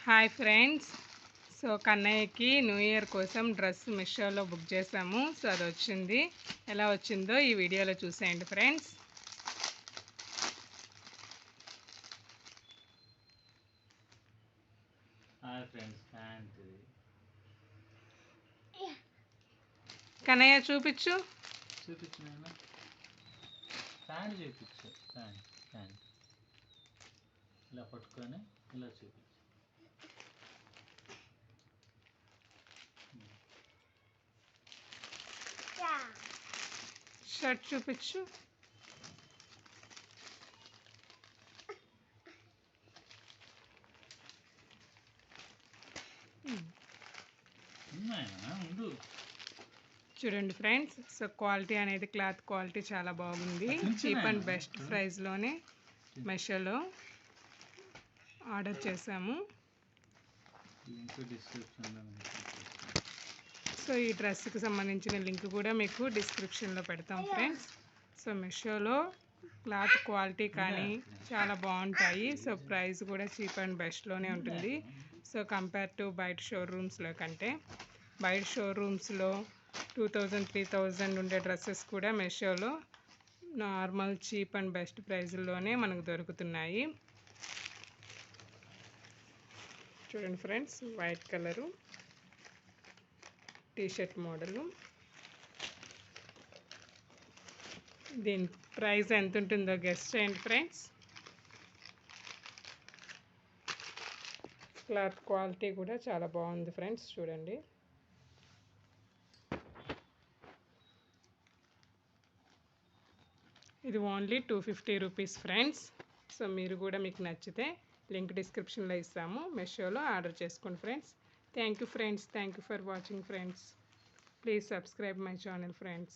Hi friends. So కన్నయ్యకి new year కోసం dress మీషోలో బుక్ చేసాము. సో అది వచ్చింది. ఎలా వచ్చిందో ఈ వీడియోలో చూసేయండి ఫ్రెండ్స్. హాయ్ ఫ్రెండ్స్, ప్యాంట్ కన్నయ్య చూపించు. చూపించు నాన్న. ప్యాంట్ చూపించు. ప్యాంట్ ఇలా పట్టుకొని ఇలా చూపించు. షర్ట్ చూపించు. ఉండు. చూడండి ఫ్రెండ్స్. సో క్వాలిటీ అనేది క్లాత్ క్వాలిటీ చాలా బాగుంది. చీప్ అండ్ బెస్ట్ ప్రైస్లోనే మీషోలో ఆర్డర్ చేసాము. లింక్ డిస్క్రిప్షన్లో సో ఈ డ్రెస్కి సంబంధించిన లింక్ కూడా మీకు డిస్క్రిప్షన్లో పెడతాం ఫ్రెండ్స్. సో మీషోలో క్లాత్ క్వాలిటీ కానీ చాలా బాగుంటాయి. సో ప్రైస్ కూడా చీప్ అండ్ బెస్ట్లోనే ఉంటుంది. సో కంపేర్ టు బయట షోరూమ్స్లో కంటే బయట షోరూమ్స్లో 2000 3000 ఉండే డ్రెస్సెస్ కూడా మీషోలో నార్మల్ చీప్ అండ్ బెస్ట్ ప్రైజ్లోనే మనకు దొరుకుతున్నాయి. చూడండి friends, white colour t-shirt model. దీని ప్రైస్ ఎంత ఉంటుందో గెస్ చేయండి ఫ్రెండ్స్. క్లాత్ క్వాలిటీ కూడా చాలా బాగుంది ఫ్రెండ్స్. చూడండి. ఇది ఓన్లీ 250 రూపీస్ ఫ్రెండ్స్. సో మీరు కూడా మీకు నచ్చితే లింక్ డిస్క్రిప్షన్లో ఇస్తాము. మీషోలో ఆర్డర్ చేసుకోండి friends. Thank you friends. Thank you for watching friends. Please subscribe my channel friends.